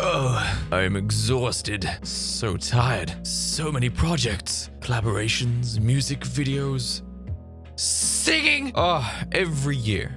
Oh, I am exhausted. So tired. So many projects. Collaborations, music videos, singing. Oh, every year,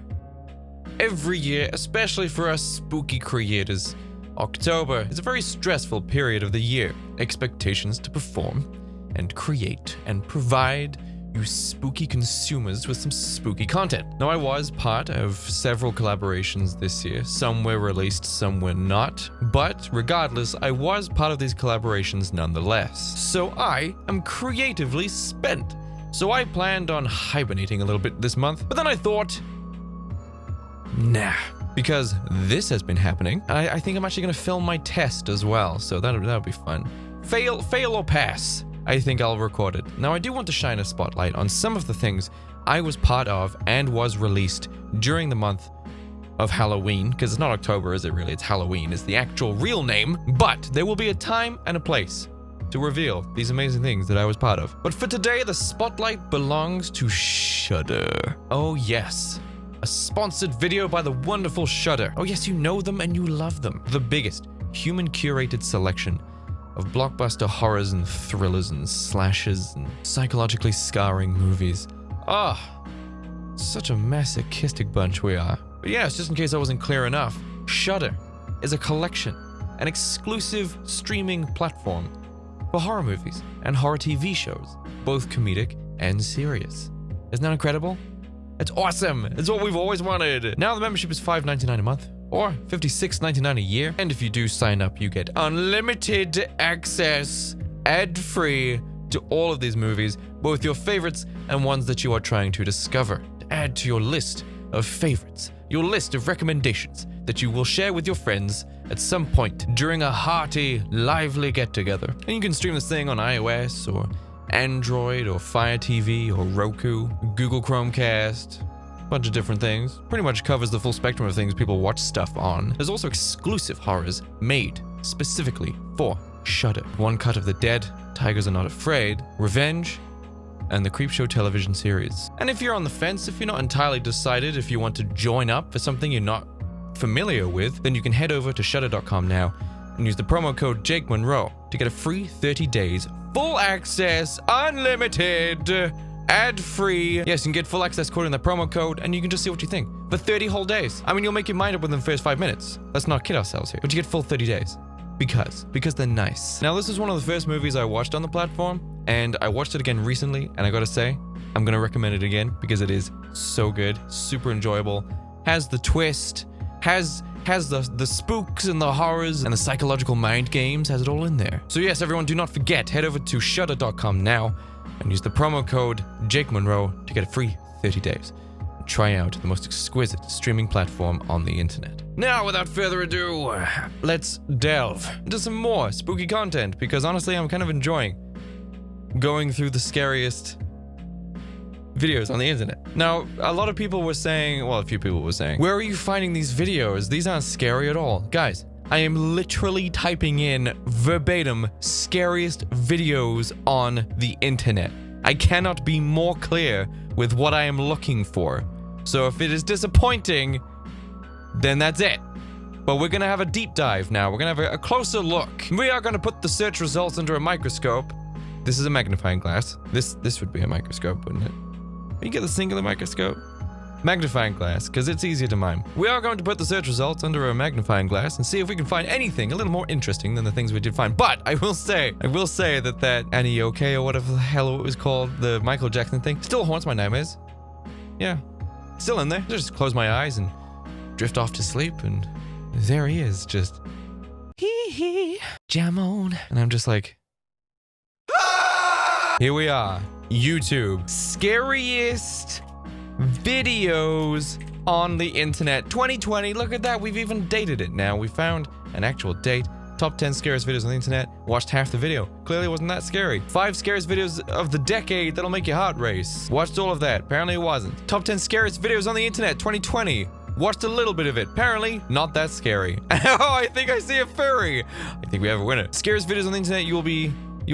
especially for us spooky creators, October is a very stressful period of the year. Expectations to perform and create and provide you spooky consumers with some spooky content. Now, I was part of several collaborations this year. Some were released, some were not. But regardless, I was part of these collaborations nonetheless. So I am creatively spent. So I planned on hibernating a little bit this month. But then I thought, nah. Because this has been happening. I think I'm actually going to film my test as well. So that'll be fun. Fail or pass. I think I'll record it. Now, I do want to shine a spotlight on some of the things I was part of and was released during the month of Halloween, because it's not October, is it really? It's Halloween is the actual real name, but there will be a time and a place to reveal these amazing things that I was part of. But for today, the spotlight belongs to Shudder. Oh yes, a sponsored video by the wonderful Shudder. Oh yes, you know them and you love them. The biggest human-curated selection of blockbuster horrors and thrillers and slashes and psychologically scarring movies. Ah, such a masochistic bunch we are. But yes, just in case I wasn't clear enough, Shudder is a collection, an exclusive streaming platform for horror movies and horror TV shows, both comedic and serious. Isn't that incredible? It's awesome! It's what we've always wanted! Now the membership is $5.99 a month, or $56.99 a year. And if you do sign up, you get unlimited access, ad-free, to all of these movies, both your favorites and ones that you are trying to discover. To add to your list of favorites, your list of recommendations that you will share with your friends at some point during a hearty, lively get-together. And you can stream this thing on iOS or Android or Fire TV or Roku, Google Chromecast, bunch of different things. Pretty much covers the full spectrum of things people watch stuff on. There's also exclusive horrors made specifically for Shudder. One Cut of the Dead, Tigers Are Not Afraid, Revenge, and the Creepshow television series. And if you're on the fence, if you're not entirely decided if you want to join up for something you're not familiar with, then you can head over to shudder.com now and use the promo code Jake Munro to get a free 30 days, full access, unlimited, ad-free. Yes, you can get full access code in the promo code, and you can just see what you think for 30 whole days. I mean, you'll make your mind up within the first 5 minutes. Let's not kid ourselves here. But you get full 30 days. Because they're nice. Now, this is one of the first movies I watched on the platform, and I watched it again recently, and I gotta say, I'm gonna recommend it again because it is so good, super enjoyable, has the twist, has the spooks and the horrors and the psychological mind games, has it all in there. So yes, everyone, do not forget, head over to shudder.com now and use the promo code Jake Munro to get a free 30 days. And try out the most exquisite streaming platform on the internet. Now, without further ado, let's delve into some more spooky content, because honestly, I'm kind of enjoying going through the scariest videos on the internet. Now, a lot of people were saying, well, a few people were saying, where are you finding these videos? These aren't scary at all. Guys, I am literally typing in verbatim scariest videos on the internet. I cannot be more clear with what I am looking for. So if it is disappointing, then that's it. But we're gonna have a deep dive now. We're gonna have a closer look. We are gonna put the search results under a microscope. This is a magnifying glass. This would be a microscope, wouldn't it? You get the singular microscope? Magnifying glass, because it's easier to mime. We are going to put the search results under a magnifying glass and see if we can find anything a little more interesting than the things we did find. But I will say that Annie OK or whatever the hell it was called, the Michael Jackson thing, still haunts my nightmares. Yeah, still in there. Just close my eyes and drift off to sleep, and there he is, just hee jam on. And I'm just like, here we are, YouTube. Scariest videos on the internet 2020. Look at that, we've even dated it now. We found an actual date. Top 10 scariest videos on the internet. Watched half the video. Clearly wasn't that scary. 5 scariest videos of the decade that'll make your heart race. Watched all of that. Apparently it wasn't. Top 10 scariest videos on the internet 2020. Watched a little bit of it. Apparently not that scary. Oh, I think I see a furry. I think we have a winner. Scariest videos on the internet, you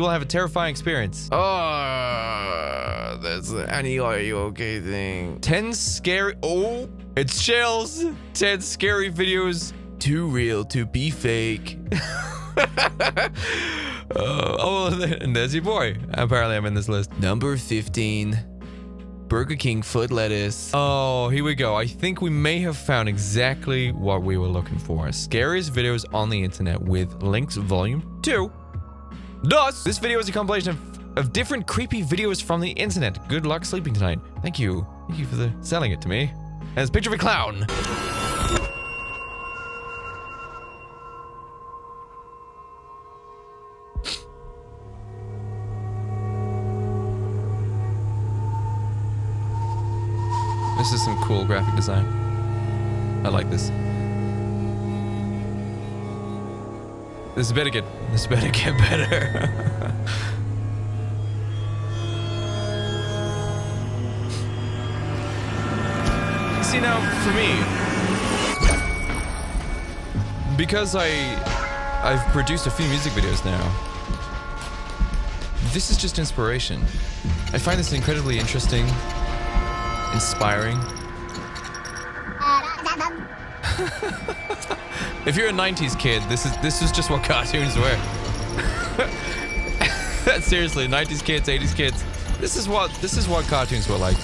will have a terrifying experience. Oh, that's the Annie, are you okay thing. 10 scary, oh, it's chills. 10 scary videos Too real to be fake. And there's your boy. Apparently I'm in this list. Number 15. Burger King foot lettuce. Oh, here we go. I think we may have found exactly what we were looking for. Scariest videos on the internet with links volume 2. Thus, this video is a compilation of different creepy videos from the internet. Good luck sleeping tonight. Thank you. Thank you for selling it to me. And it's a picture of a clown. This is some cool graphic design. I like this. This better get better. See, now for me, because I've produced a few music videos now, this is just inspiration. I find this incredibly interesting, inspiring. If you're a 90s kid, this is just what cartoons were. Seriously, 90s kids, 80s kids, this is what cartoons were like.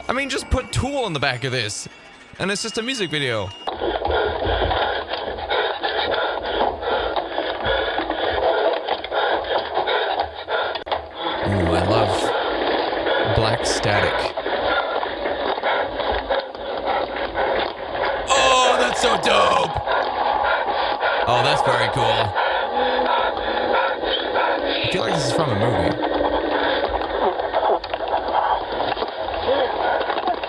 I mean, just put Tool on the back of this, and it's just a music video. Ooh, I love black static. Oh, that's so dope! Oh, that's very cool. I feel like this is from a movie.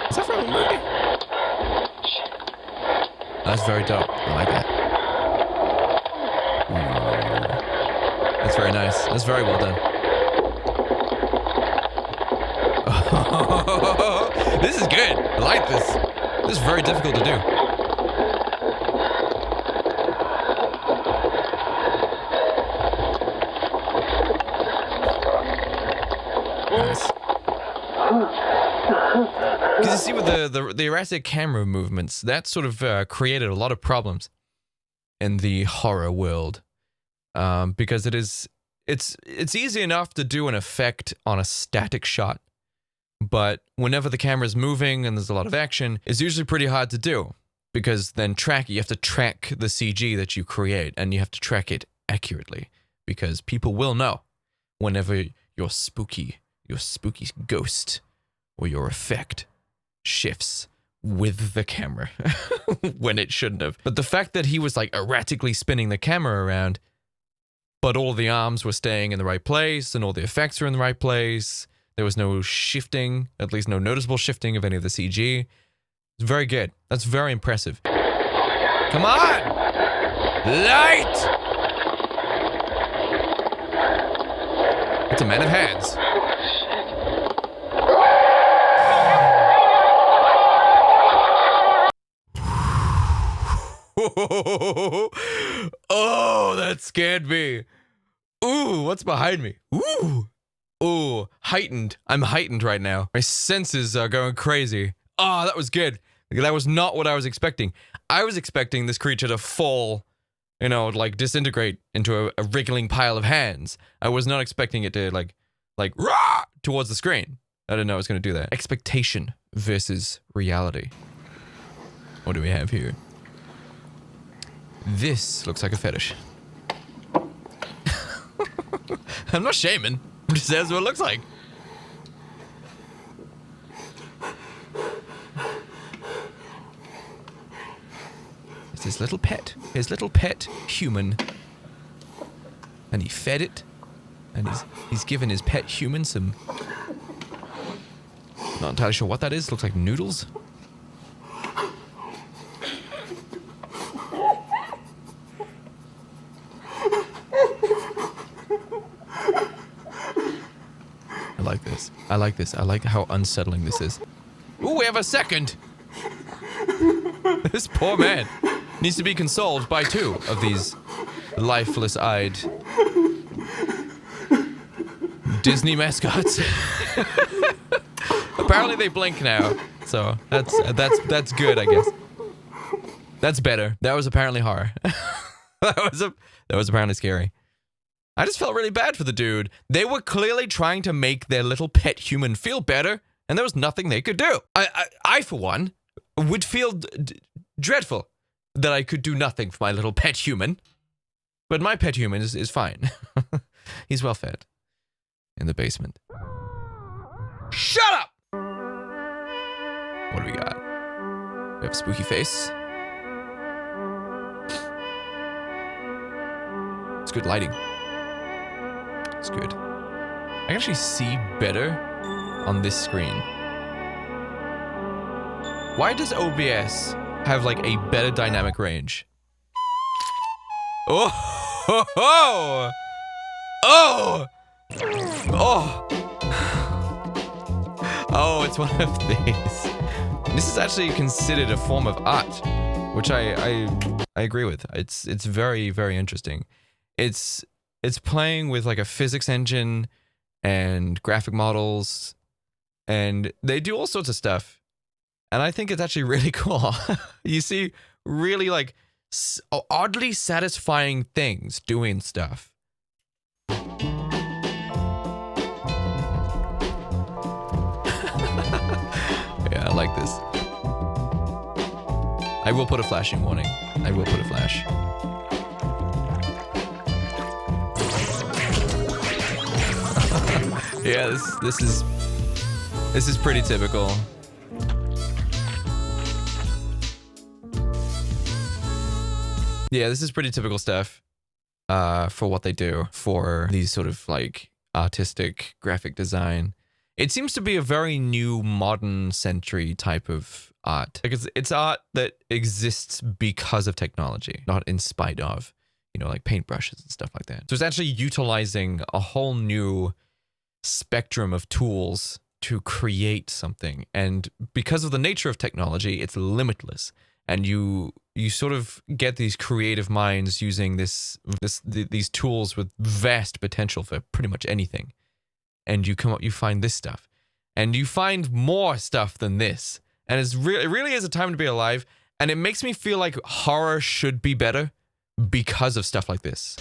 Is that from a movie? That's very dope. I like that. Ooh. That's very nice. That's very well done. This is good. I like this. This is very difficult to do. Nice. Because you see with the erratic camera movements, that sort of created a lot of problems in the horror world. Because it's easy enough to do an effect on a static shot. But whenever the camera's moving and there's a lot of action, it's usually pretty hard to do. Because then you have to track the CG that you create, and you have to track it accurately. Because people will know whenever your spooky ghost or your effect shifts with the camera when it shouldn't have. But the fact that he was like erratically spinning the camera around, but all the arms were staying in the right place and all the effects were in the right place, there was no shifting, at least no noticeable shifting of any of the CG. It's very good. That's very impressive. Come on! Light! It's a man of hands. Oh, that scared me. Ooh, what's behind me? Ooh. Ooh, heightened. I'm heightened right now. My senses are going crazy. Oh, that was good. That was not what I was expecting. I was expecting this creature to fall, you know, like disintegrate into a wriggling pile of hands. I was not expecting it to like rah towards the screen. I didn't know I was going to do that. Expectation versus reality. What do we have here? This looks like a fetish. I'm not shaming. It says what it looks like. It's his little pet human. And he fed it. And he's given his pet human some... Not entirely sure what that is. Looks like noodles. I like this. I like how unsettling this is. Ooh, we have a second! This poor man needs to be consoled by two of these lifeless-eyed Disney mascots. apparently they blink now. So that's good, I guess. That's better. That was apparently horror. that was apparently scary. I just felt really bad for the dude. They were clearly trying to make their little pet human feel better, and there was nothing they could do. I for one, would feel dreadful that I could do nothing for my little pet human. But my pet human is fine. He's well fed. In the basement. Shut up! What do we got? We have a spooky face. It's good lighting. It's good. I can actually see better on this screen. Why does OBS have like a better dynamic range? Oh! Oh! Oh! Oh! Oh, it's one of these. This is actually considered a form of art, which I agree with. It's very, very interesting. It's playing with like a physics engine and graphic models, and they do all sorts of stuff. And I think it's actually really cool. You see really like oddly satisfying things doing stuff. Yeah, I like this. I will put a flashing warning. I will put a flash. Yeah, this is pretty typical. Yeah, this is pretty typical stuff for what they do for these sort of like artistic graphic design. It seems to be a very new modern century type of art. Like it's art that exists because of technology, not in spite of, you know, like paintbrushes and stuff like that. So it's actually utilizing a whole new spectrum of tools to create something. And because of the nature of technology, it's limitless. And you sort of get these creative minds using these tools with vast potential for pretty much anything. And you find this stuff. And you find more stuff than this. And it really is a time to be alive. And it makes me feel like horror should be better because of stuff like this.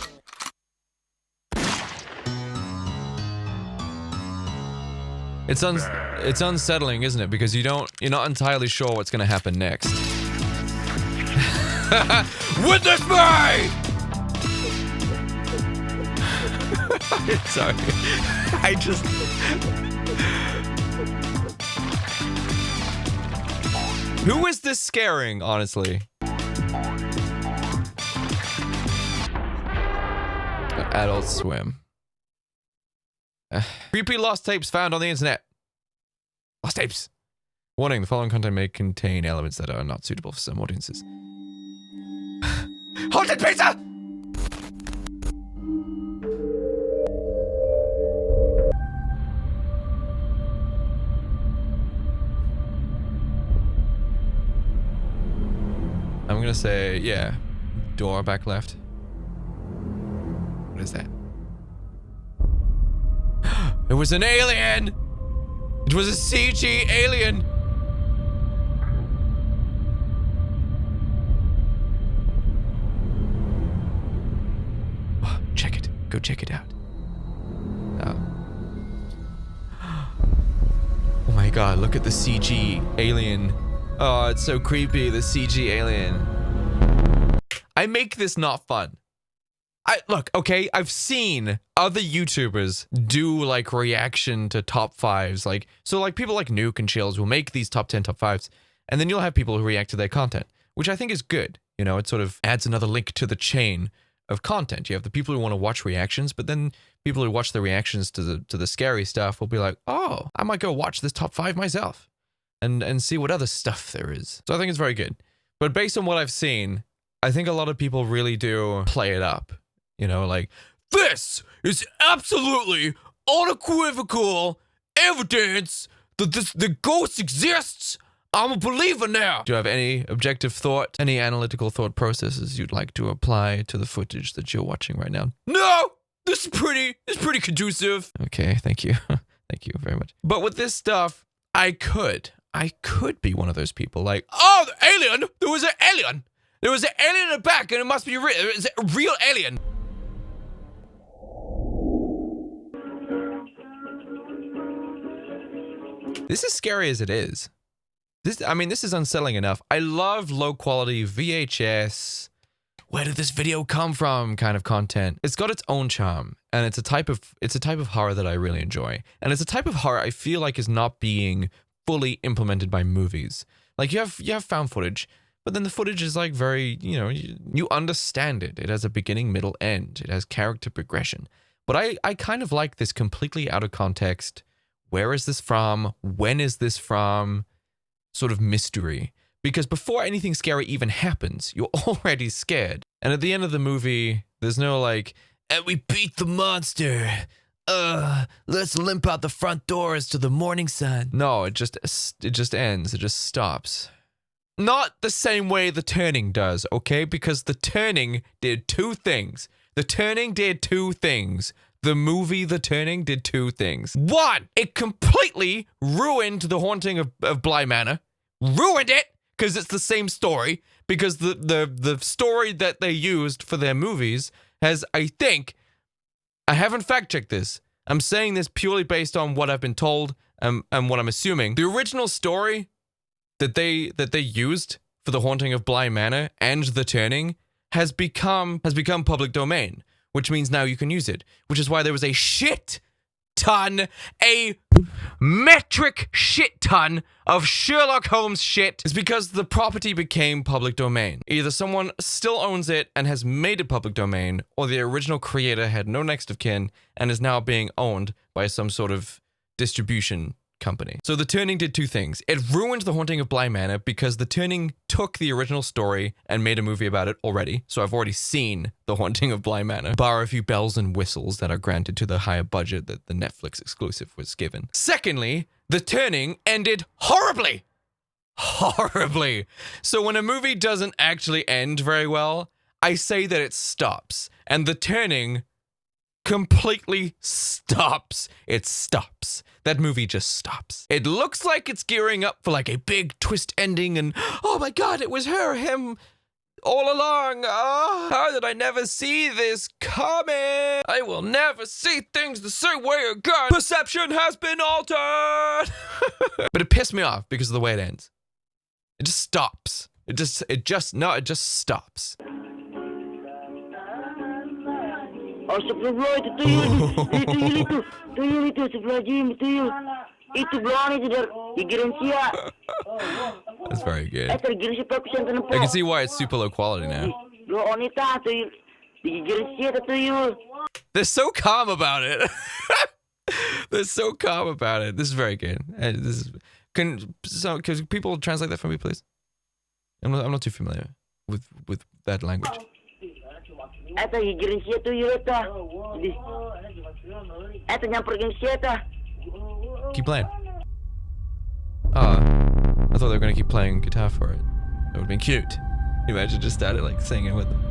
It's unsettling, isn't it? Because you're not entirely sure what's gonna happen next. Witness me! Sorry. Who is this scaring, honestly? Adult Swim. Creepy lost tapes found on the internet. Lost tapes. Warning, the following content may contain elements that are not suitable for some audiences. Haunted pizza! I'm gonna say, yeah. Door back left. What is that? It was an alien! It was a CG alien! Oh, check it. Go check it out. Oh my god, look at the CG alien. Oh, it's so creepy, the CG alien. I make this not fun. Look, okay, I've seen other YouTubers do like reaction to top fives. So people like Nuke and Chills will make these top 10, top fives, and then you'll have people who react to their content, which I think is good. You know, it sort of adds another link to the chain of content. You have the people who want to watch reactions, but then people who watch the reactions to the scary stuff will be like, oh, I might go watch this top five myself and see what other stuff there is. So I think it's very good. But based on what I've seen, I think a lot of people really do play it up. You know, like, this is absolutely unequivocal evidence that the ghost exists. I'm a believer now. Do you have any objective thought, any analytical thought processes you'd like to apply to the footage that you're watching right now? No! This is pretty conducive. Okay, thank you. Thank you very much. But with this stuff, I could be one of those people like, oh, the alien! There was an alien! There was an alien in the back and it must be real. It's a real alien. This is scary as it is. This is unsettling enough. I love low quality VHS, where did this video come from kind of content. It's got its own charm, and it's a type of horror that I really enjoy. And it's a type of horror I feel like is not being fully implemented by movies. Like you have found footage, but then the footage is like very, you understand it. It has a beginning, middle, end. It has character progression. But I kind of like this completely out of context. Where is this from? When is this from? Sort of mystery. Because before anything scary even happens, you're already scared. And at the end of the movie, there's no like, and we beat the monster. Let's limp out the front doors to the morning sun. No, it just ends. It just stops. Not the same way The Turning does, okay? Because The Turning did two things. The Turning did two things. The movie The Turning did two things. One, it completely ruined The Haunting of Bly Manor. Ruined it, because it's the same story. Because the story that they used for their movies has, I haven't fact-checked this. I'm saying this purely based on what I've been told and what I'm assuming. The original story that they used for The Haunting of Bly Manor and The Turning has become public domain, which means now you can use it, which is why there was a metric shit ton of Sherlock Holmes shit. It's because the property became public domain. Either someone still owns it and has made it public domain, or the original creator had no next of kin and is now being owned by some sort of distribution company. So The Turning did two things. It ruined The Haunting of Bly Manor because The Turning took the original story and made a movie about it already. So I've already seen The Haunting of Bly Manor, bar a few bells and whistles that are granted to the higher budget that the Netflix exclusive was given. Secondly, The Turning ended horribly. Horribly. So when a movie doesn't actually end very well, I say that it stops. And The Turning completely stops. It stops. That movie just stops. It looks like it's gearing up for like a big twist ending and, oh my god, it was him all along. Oh, how did I never see this coming? I will never see things the same way again. Perception has been altered. But it pissed me off because of the way it ends. It just stops. It just stops. Oh, sebelah itu tuyul itu sebelah Jim itu belakang itu dari Gerencia. That's very good. I can see why it's super low quality now. They're so calm about it. They're so calm about it. This is very good. Can people translate that for me, please? I'm not too familiar with that language. Keep playing. I thought they were gonna keep playing guitar for it. That would've been cute. Can you imagine just started like singing with them?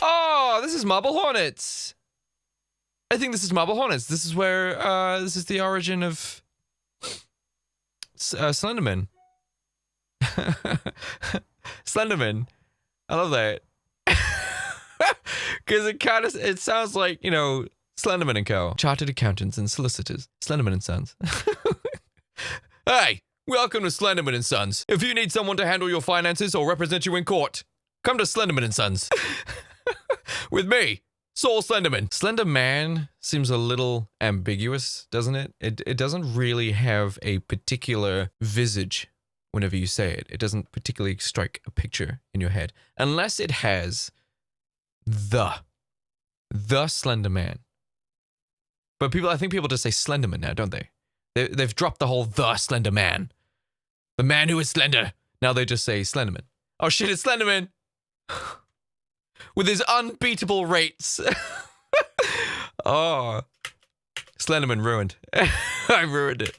Oh, this is Marble Hornets. I think this is Marble Hornets. This is where, this is the origin of Slenderman. Slenderman. I love that. Because it sounds like, Slenderman and Co. Chartered accountants and solicitors. Slenderman and Sons. Hey, welcome to Slenderman and Sons. If you need someone to handle your finances or represent you in court, come to Slenderman and Sons. With me, Saul Slenderman. Slender Man seems a little ambiguous, doesn't it? It doesn't really have a particular visage whenever you say it. It doesn't particularly strike a picture in your head. Unless it has the Slender Man. But I think people just say Slenderman now, don't they? They've dropped the whole the Slender Man. The man who is slender. Now they just say Slenderman. Oh shit, it's Slenderman! With his unbeatable rates. Oh. Slenderman ruined. I ruined it.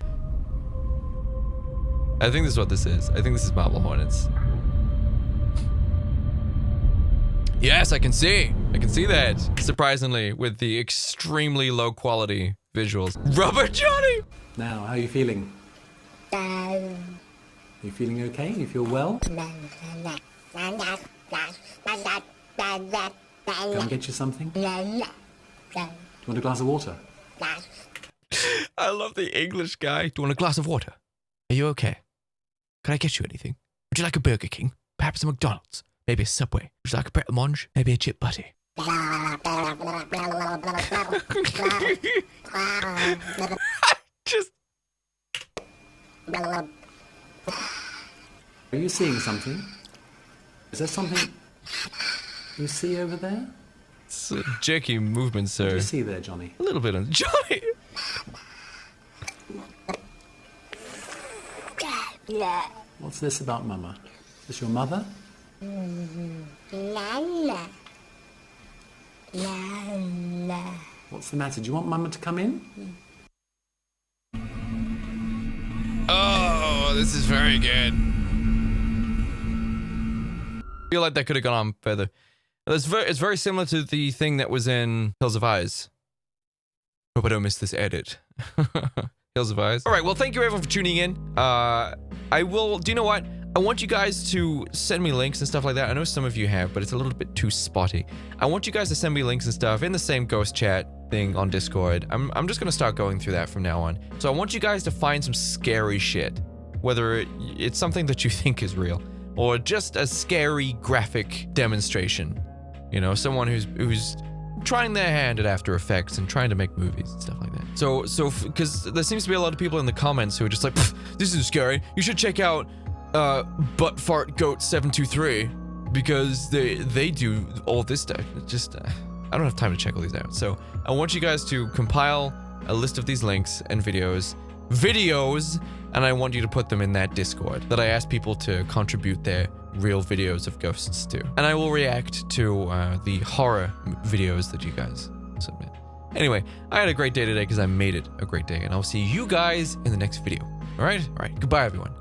I think this is what this is. I think this is marble hornets. Yes, I can see. I can see that. Surprisingly, with the extremely low quality visuals. Rubber Johnny! Now, how are you feeling? Are you feeling okay? You feel well? Can I get you something? Do you want a glass of water? I love the English guy. Do you want a glass of water? Are you okay? Can I get you anything? Would you like a Burger King? Perhaps a McDonald's? Maybe a Subway? Would you like a Pret a Manger? Maybe a Chip Butty? Just... Are you seeing something? Is there something you see over there? It's a jerky movement, sir. What do you see there, Johnny? A little bit on Johnny. What's this about Mama? Is this your mother? What's the matter? Do you want Mama to come in? Oh, this is very good. I feel like that could have gone on further. It's very similar to the thing that was in Hills of Eyes. Hope I don't miss this edit. Hills of Eyes. All right, well, thank you everyone for tuning in. I will, do you know what? I want you guys to send me links and stuff like that. I know some of you have, but it's a little bit too spotty. I want you guys to send me links and stuff in the same ghost chat thing on Discord. I'm just gonna start going through that from now on. So I want you guys to find some scary shit. Whether it's something that you think is real, or just a scary graphic demonstration. You know, someone who's trying their hand at After Effects and trying to make movies and stuff like that. So because there seems to be a lot of people in the comments who are just like, this isn't scary. You should check out Butt Fart Goat 723 because they do all this stuff. It's just I don't have time to check all these out. So I want you guys to compile a list of these links and videos, and I want you to put them in that Discord that I asked people to contribute their real videos of ghosts to. And I will react to the horror videos that you guys submit. Anyway, I had a great day today because I made it a great day, and I'll see you guys in the next video. All right? All right. Goodbye, everyone.